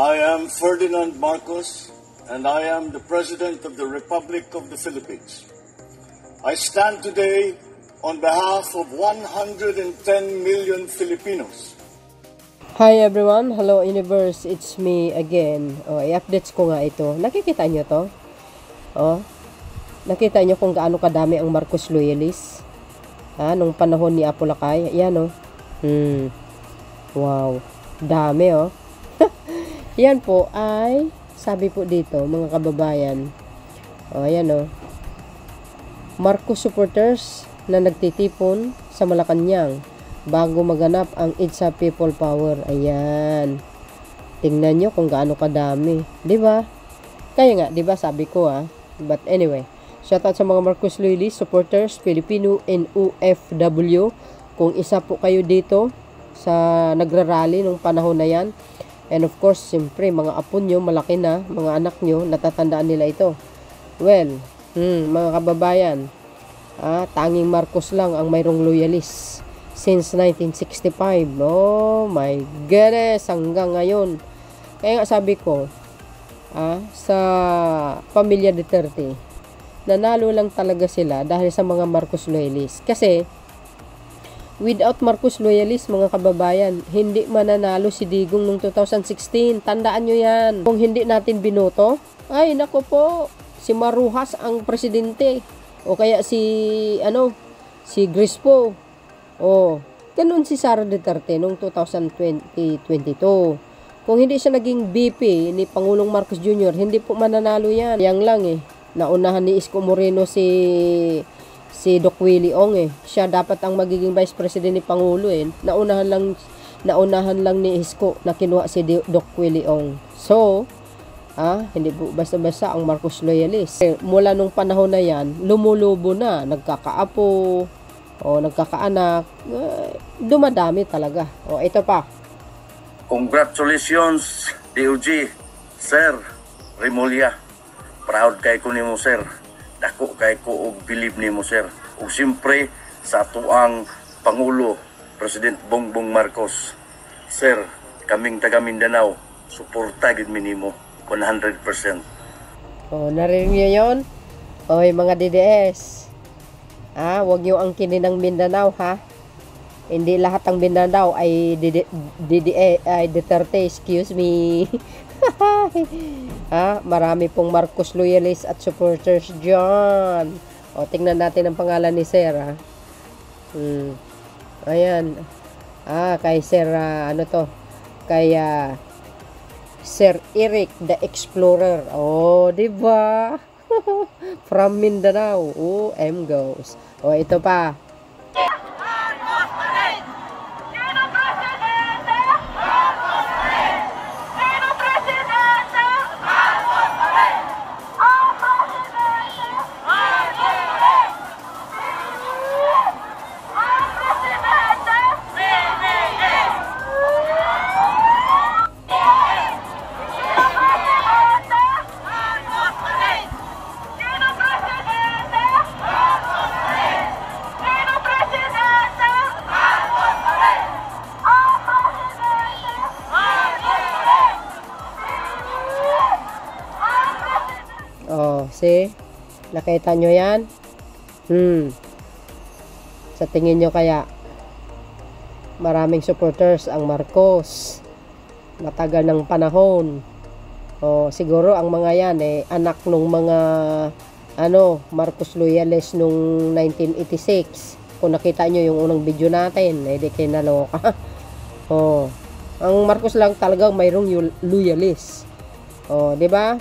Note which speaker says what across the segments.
Speaker 1: I am Ferdinand Marcos, and I am the President of the Republic of the Philippines. I stand today on behalf of 110 million Filipinos.
Speaker 2: Hi everyone, hello universe, it's me again. I-updates ko nga ito. Nakikita nyo to? Nakita nyo kung gaano kadami ang Marcos loyalists? Nung panahon ni Apolacay. Ayan Wow, dami Yan po ay, sabi po dito mga kababayan. Ayan Marcos supporters na nagtitipon sa Malacanang bago maganap ang EDSA People Power. Ayan. Tingnan nyo kung gaano kadami. Diba? Kaya nga, diba sabi ko But anyway, shoutout sa mga Marcos loyalist, supporters, Filipino and OFW. Kung isa po kayo dito sa nagrarally nung panahon na yan. And of course, siyempre, mga apo nyo, malaki na, mga anak nyo, natatandaan nila ito. Well, mga kababayan, tanging Marcos lang ang mayroong loyalist since 1965. Oh my goodness, hanggang ngayon. Kaya nga sabi ko, sa pamilya Duterte, nanalo lang talaga sila dahil sa mga Marcos loyalist. Kasi, without Marcos loyalist, mga kababayan, hindi mananalo si Digong noong 2016. Tandaan nyo yan. Kung hindi natin binoto, ay nako po, si Maruhas ang presidente. O kaya si Grispo. Ganun si Sara Duterte noong 2022. Kung hindi siya naging BP ni Pangulong Marcos Jr., hindi po mananalo yan. Yang lang naunahan ni Isko Moreno si Doc Willie Ong Siya dapat ang magiging Vice President ni Pangulo Naunahan lang ni Isko na kinuha si Doc Willie Ong. So, hindi po basta-basta ang Marcos loyalist. Mula nung panahon na yan, lumulubo na, nagkakaapo, nagkakaanak, dumadami talaga. Ito pa.
Speaker 3: Congratulations, DOG, Sir Remulla. Proud kay ko nimo, Sir. Dako kay ko og believe nimo, Sir. Ug siyempre sa tuang Pangulo, President Bongbong Marcos. Sir, kaming taga Mindanao, suporta gid mi nimo 100%.
Speaker 2: Narinig niyo 'yon? Mga DDS. Wag niyo angkinin ng Mindanao Hindi lahat ng Mindanao ay Duterte, excuse me. Marami pong Marcos loyalists at supporters diyan. Tingnan natin ang pangalan ni Sir. Ayan. Kay Sir Kay Sir Eric the Explorer. Di ba? From Mindanao. M goes. Ito pa. See? Nakita nyo yan? Sa tingin nyo kaya maraming supporters ang Marcos, matagal ng panahon. Siguro ang mga yan anak nung mga Marcos loyalist nung 1986. Kung nakita nyo yung unang video natin, di kayo naloka. Ang Marcos lang talagang mayroong loyalist. Di ba?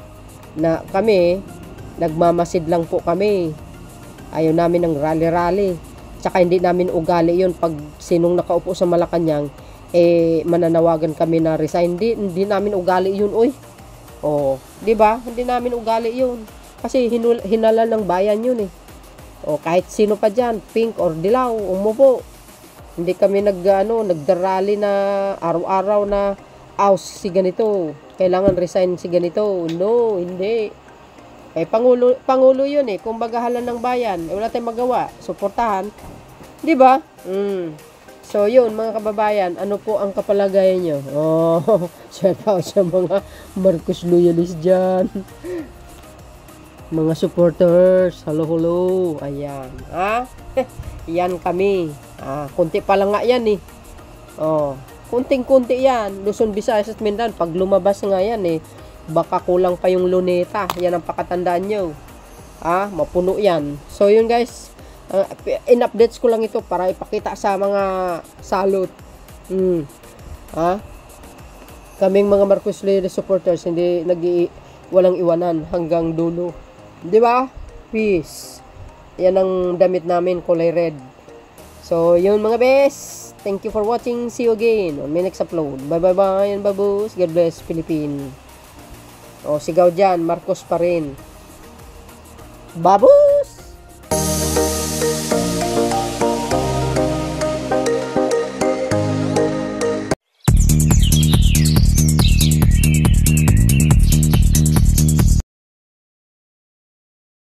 Speaker 2: Na kami nagmamasid lang po kami. Ayaw namin ng rally-rally. Tsaka hindi namin ugali yun. Pag sinong nakaupo sa Malacanang, mananawagan kami na resign. Hindi namin ugali yun, di ba? Hindi namin ugali yun. Kasi hinalal ng bayan yun kahit sino pa dyan, pink or dilaw, umupo. Hindi kami nagdarally na araw-araw na si ganito. Kailangan resign si ganito. No, hindi. Pangulo yun Kung bagahalan ng bayan, wala tayong magawa. Suportahan. Di ba? So, yun, mga kababayan, ano po ang kapalagayan nyo? Oh, shout out sa mga Marcos loyalist dyan. Mga supporters, hello. Ayan, ha? Yan kami. Kunti pa lang nga yan eh. Oh, kunting-kunti yan. Luzon, Visayas at Mindanao. Pag lumabas nga yan eh, baka kulang pa yung luneta. Yan ang pakatandaan nyo. Mapuno yan. So, yun guys. In-updates ko lang ito para ipakita sa mga salot. Kaming mga Marcos loyalist supporters, hindi walang iwanan hanggang dulo. Di ba? Peace. Yan ang damit namin, kulay red. So, yun mga bes. Thank you for watching. See you again on my next upload. Bye-bye and babus. God bless Philippines. Sigaw dyan. Marcos pa rin. Babu!